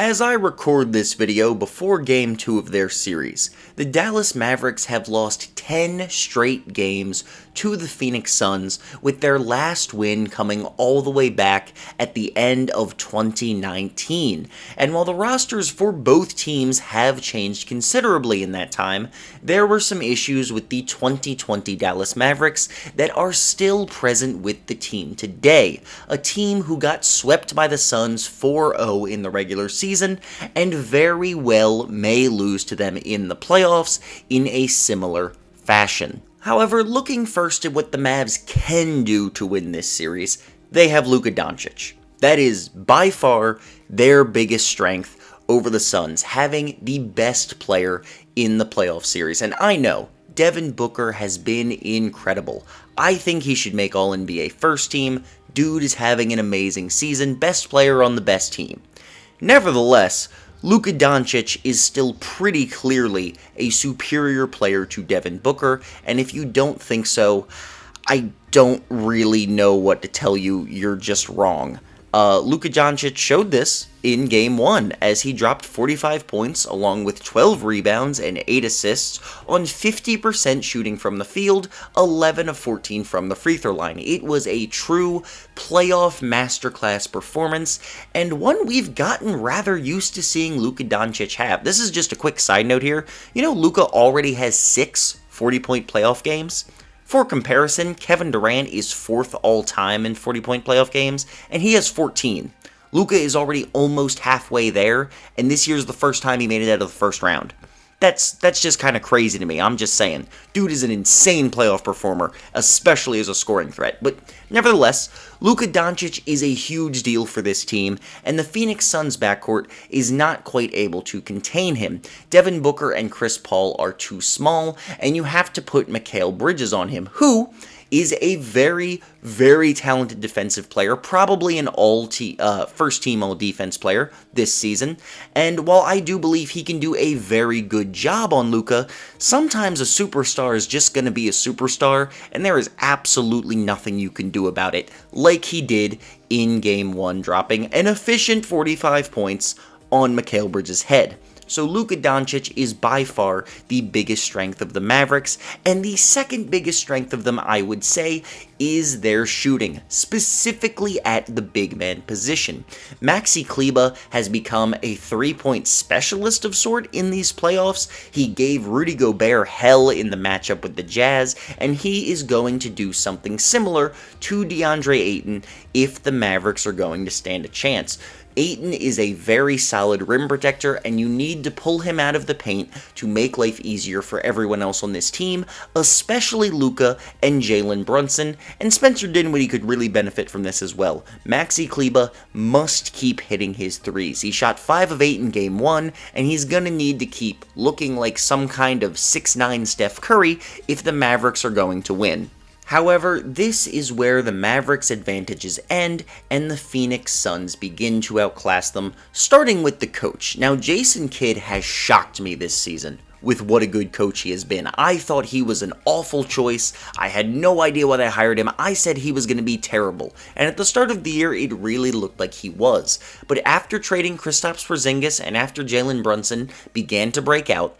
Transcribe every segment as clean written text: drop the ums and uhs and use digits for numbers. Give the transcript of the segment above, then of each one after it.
As I record this video before Game 2 of their series, the Dallas Mavericks have lost 10 straight games to the Phoenix Suns, with their last win coming all the way back at the end of 2019. And while the rosters for both teams have changed considerably in that time, there were some issues with the 2020 Dallas Mavericks that are still present with the team today, a team who got swept by the Suns 4-0 in the regular season, and very well may lose to them in the playoffs in a similar fashion. However, looking first at what the Mavs can do to win this series, they have Luka Doncic. That is by far their biggest strength over the Suns, having the best player in the playoff series. And I know Devin Booker has been incredible. I think he should make All-NBA first team. Dude is having an amazing season, best player on the best team. Nevertheless, Luka Doncic is still pretty clearly a superior player to Devin Booker, and if you don't think so, I don't really know what to tell you. You're just wrong. Luka Doncic showed this in Game 1 as he dropped 45 points along with 12 rebounds and 8 assists on 50% shooting from the field, 11 of 14 from the free throw line. It was a true playoff masterclass performance, and one we've gotten rather used to seeing Luka Doncic have. This is just a quick side note here. You know, Luka already has 6 40-point playoff games. For comparison, Kevin Durant is 4th all-time in 40-point playoff games, and he has 14. Luka is already almost halfway there, and this year's the first time he made it out of the first round. That's just kind of crazy to me. I'm just saying. Dude is an insane playoff performer, especially as a scoring threat. But nevertheless, Luka Doncic is a huge deal for this team, and the Phoenix Suns backcourt is not quite able to contain him. Devin Booker and Chris Paul are too small, and you have to put Mikal Bridges on him, who is a very, very talented defensive player, probably an first-team all-defense player this season, and while I do believe he can do a very good job on Luka, sometimes a superstar is just going to be a superstar, and there is absolutely nothing you can do about it, like he did in Game 1, dropping an efficient 45 points on Mikal Bridges' head. So Luka Doncic is by far the biggest strength of the Mavericks, and the second biggest strength of them, I would say, is their shooting, specifically at the big man position. Maxi Kleber has become a three-point specialist of sort in these playoffs. He gave Rudy Gobert hell in the matchup with the Jazz, and he is going to do something similar to DeAndre Ayton if the Mavericks are going to stand a chance. Ayton is a very solid rim protector, and you need to pull him out of the paint to make life easier for everyone else on this team, especially Luka and Jalen Brunson, and Spencer Dinwiddie could really benefit from this as well. Maxi Kleber must keep hitting his threes. He shot 5 of 8 in Game 1, and he's gonna need to keep looking like some kind of 6'9" Steph Curry if the Mavericks are going to win. However, this is where the Mavericks' advantages end and the Phoenix Suns begin to outclass them, starting with the coach. Now, Jason Kidd has shocked me this season with what a good coach he has been. I thought he was an awful choice. I had no idea why they hired him. I said he was going to be terrible. And at the start of the year, it really looked like he was. But after trading Kristaps Porzingis and after Jalen Brunson began to break out,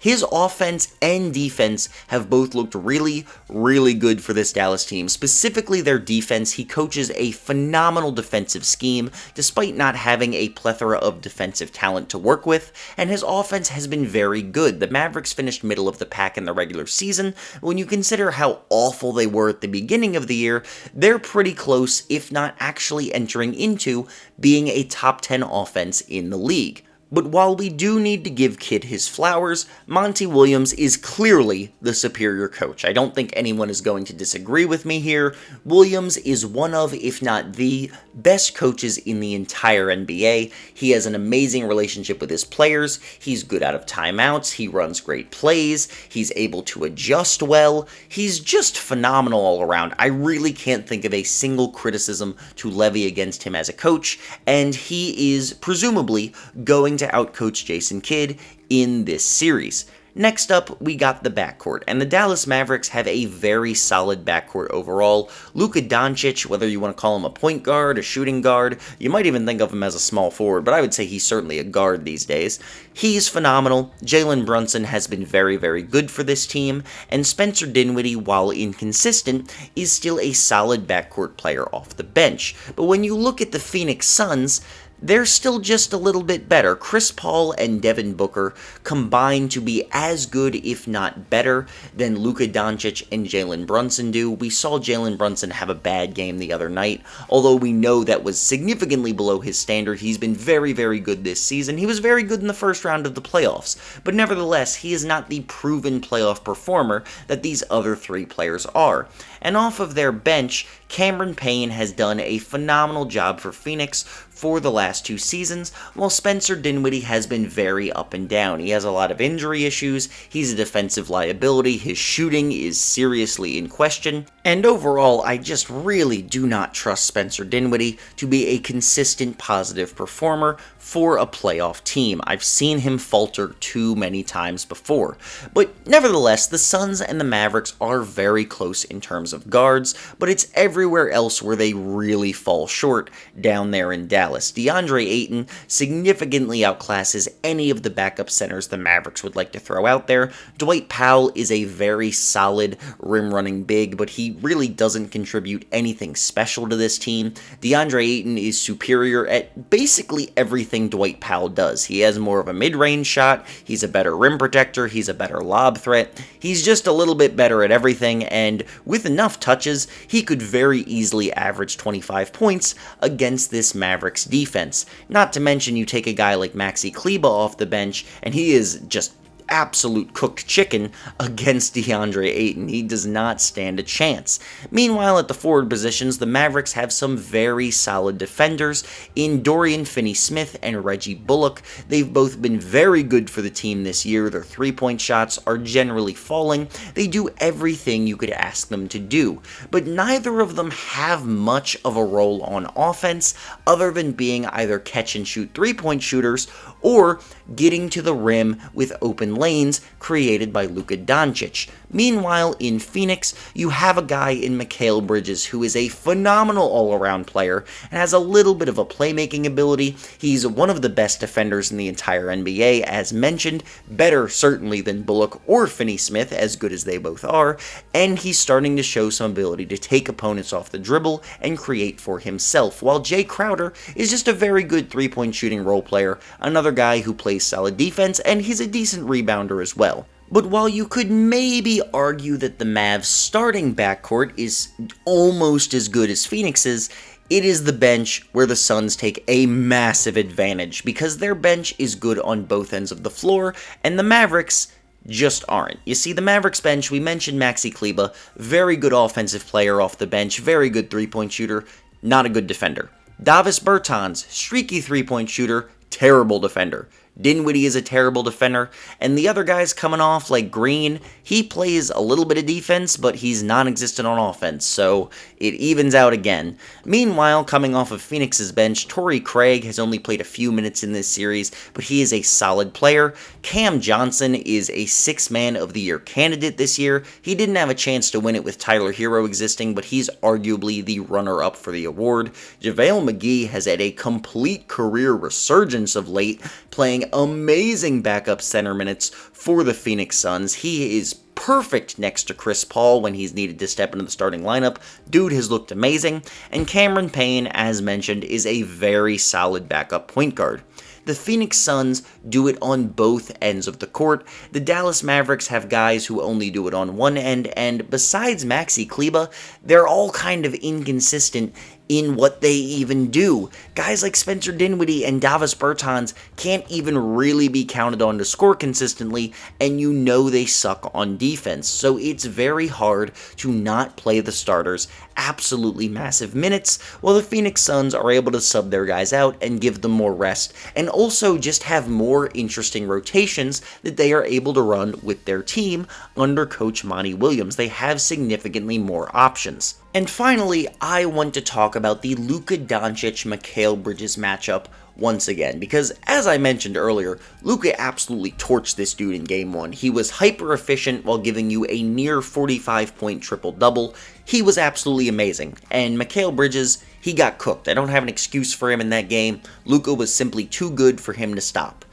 his offense and defense have both looked really, really good for this Dallas team. Specifically their defense. He coaches a phenomenal defensive scheme, despite not having a plethora of defensive talent to work with, and his offense has been very good. The Mavericks finished middle of the pack in the regular season. When you consider how awful they were at the beginning of the year, they're pretty close, if not actually entering into being a top 10 offense in the league. But while we do need to give Kidd his flowers, Monty Williams is clearly the superior coach. I don't think anyone is going to disagree with me here. Williams is one of, if not the, best coaches in the entire NBA. He has an amazing relationship with his players. He's good out of timeouts. He runs great plays. He's able to adjust well. He's just phenomenal all around. I really can't think of a single criticism to levy against him as a coach, and he is presumably going to outcoach Jason Kidd in this series. Next up, we got the backcourt, and the Dallas Mavericks have a very solid backcourt overall. Luka Doncic, whether you want to call him a point guard, a shooting guard, you might even think of him as a small forward, but I would say he's certainly a guard these days. He's phenomenal. Jalen Brunson has been very, very good for this team, and Spencer Dinwiddie, while inconsistent, is still a solid backcourt player off the bench. But when you look at the Phoenix Suns, they're still just a little bit better. Chris Paul and Devin Booker combine to be as good, if not better, than Luka Doncic and Jalen Brunson do. We saw Jalen Brunson have a bad game the other night, although we know that was significantly below his standard. He's been very, very good this season. He was very good in the first round of the playoffs, but nevertheless, he is not the proven playoff performer that these other three players are. And off of their bench, Cameron Payne has done a phenomenal job for Phoenix for the last 2 seasons, while Spencer Dinwiddie has been very up and down. He has a lot of injury issues, he's a defensive liability, his shooting is seriously in question, and overall, I just really do not trust Spencer Dinwiddie to be a consistent positive performer for a playoff team. I've seen him falter too many times before. But nevertheless, the Suns and the Mavericks are very close in terms of guards, but it's everywhere else where they really fall short down there in Dallas. DeAndre Ayton significantly outclasses any of the backup centers the Mavericks would like to throw out there. Dwight Powell is a very solid rim-running big, but he really doesn't contribute anything special to this team. DeAndre Ayton is superior at basically everything Dwight Powell does. He has more of a mid-range shot, he's a better rim protector, he's a better lob threat, he's just a little bit better at everything, and with enough touches, he could very easily average 25 points against this Mavericks defense. Not to mention, you take a guy like Maxi Kleber off the bench, and he is just absolute cooked chicken against DeAndre Ayton. He does not stand a chance. Meanwhile, at the forward positions, the Mavericks have some very solid defenders in Dorian Finney-Smith and Reggie Bullock. They've both been very good for the team this year. Their three-point shots are generally falling. They do everything you could ask them to do, but neither of them have much of a role on offense other than being either catch-and-shoot three-point shooters or getting to the rim with open lanes created by Luka Doncic. Meanwhile, in Phoenix, you have a guy in Mikal Bridges who is a phenomenal all-around player and has a little bit of a playmaking ability. He's one of the best defenders in the entire NBA, as mentioned, better certainly than Bullock or Finney-Smith, as good as they both are, and he's starting to show some ability to take opponents off the dribble and create for himself, while Jay Crowder is just a very good three-point shooting role player, another guy who plays solid defense, and he's a decent rebounder as well. But while you could maybe argue that the Mavs' starting backcourt is almost as good as Phoenix's, it is the bench where the Suns take a massive advantage, because their bench is good on both ends of the floor, and the Mavericks just aren't. You see, the Mavericks bench, we mentioned Maxi Kleber, very good offensive player off the bench, very good three-point shooter, not a good defender. Davis Bertans, streaky three-point shooter, terrible defender. Dinwiddie is a terrible defender, and the other guys coming off, like Green, he plays a little bit of defense, but he's non-existent on offense, so it evens out again. Meanwhile, coming off of Phoenix's bench, Torrey Craig has only played a few minutes in this series, but he is a solid player. Cam Johnson is a 6th Man of the Year candidate this year. He didn't have a chance to win it with Tyler Hero existing, but he's arguably the runner-up for the award. JaVale McGee has had a complete career resurgence of late, playing amazing backup center minutes for the Phoenix Suns. He is perfect next to Chris Paul when he's needed to step into the starting lineup. Dude has looked amazing. And Cameron Payne, as mentioned, is a very solid backup point guard. The Phoenix Suns do it on both ends of the court. The Dallas Mavericks have guys who only do it on one end, and besides Maxi Kleber, they're all kind of inconsistent in what they even do. Guys like Spencer Dinwiddie and Davis Bertans can't even really be counted on to score consistently, and you know they suck on defense, so it's very hard to not play the starters absolutely massive minutes, while the Phoenix Suns are able to sub their guys out and give them more rest, and also just have more interesting rotations that they are able to run with their team under Coach Monty Williams. They have significantly more options. And finally, I want to talk about the Luka Doncic-Mikal Bridges matchup once again, because as I mentioned earlier, Luka absolutely torched this dude in Game 1. He was hyper efficient while giving you a near 45-point triple-double. He was absolutely amazing, and Mikal Bridges, he got cooked. I don't have an excuse for him in that game. Luka was simply too good for him to stop.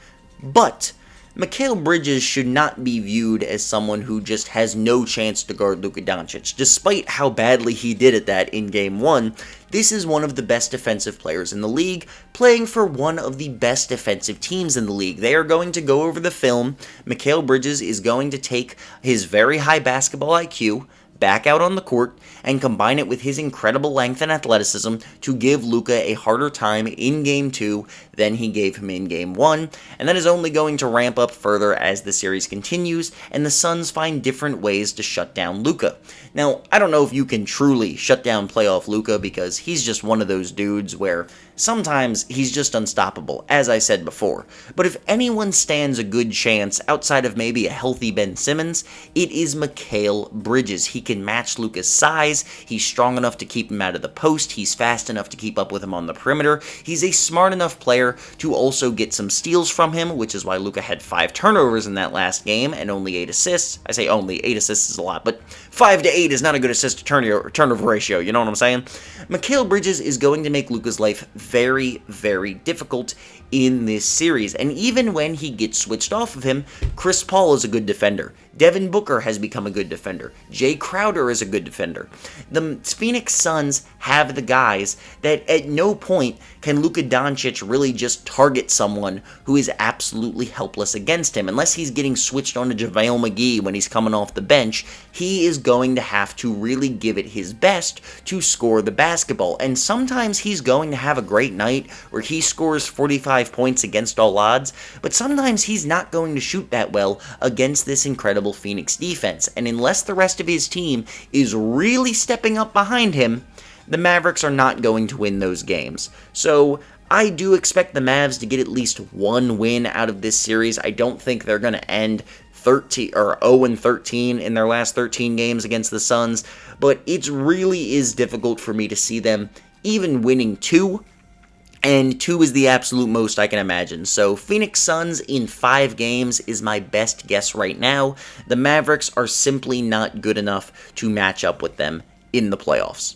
But Mikal Bridges should not be viewed as someone who just has no chance to guard Luka Doncic. Despite how badly he did at that in Game 1, this is one of the best defensive players in the league, playing for one of the best defensive teams in the league. They are going to go over the film. Mikal Bridges is going to take his very high basketball IQ, back out on the court, and combine it with his incredible length and athleticism to give Luka a harder time in Game 2 than he gave him in Game 1, and that is only going to ramp up further as the series continues, and the Suns find different ways to shut down Luka. Now, I don't know if you can truly shut down playoff Luka, because he's just one of those dudes where sometimes he's just unstoppable, as I said before. But if anyone stands a good chance outside of maybe a healthy Ben Simmons, it is Mikal Bridges. He can match Luka's size, he's strong enough to keep him out of the post, he's fast enough to keep up with him on the perimeter, he's a smart enough player to also get some steals from him, which is why Luka had 5 turnovers in that last game and only 8 assists. I say only, 8 assists is a lot, but 5 to 8 is not a good assist to turnover ratio, you know what I'm saying? Mikal Bridges is going to make Luka's life very, very difficult in this series, and even when he gets switched off of him, Chris Paul is a good defender. Devin Booker has become a good defender. Jay Crowder is a good defender. The Phoenix Suns have the guys that at no point can Luka Doncic really just target someone who is absolutely helpless against him. Unless he's getting switched on to JaVale McGee when he's coming off the bench, he is going to have to really give it his best to score the basketball. And sometimes he's going to have a great night where he scores 45 points against all odds, but sometimes he's not going to shoot that well against this incredible Phoenix defense. And unless the rest of his team is really stepping up behind him, the Mavericks are not going to win those games. So I do expect the Mavs to get at least one win out of this series. I don't think they're going to end 0-13 in their last 13 games against the Suns, but it really is difficult for me to see them even winning 2. And 2 is the absolute most I can imagine. So Phoenix Suns in 5 games is my best guess right now. The Mavericks are simply not good enough to match up with them in the playoffs.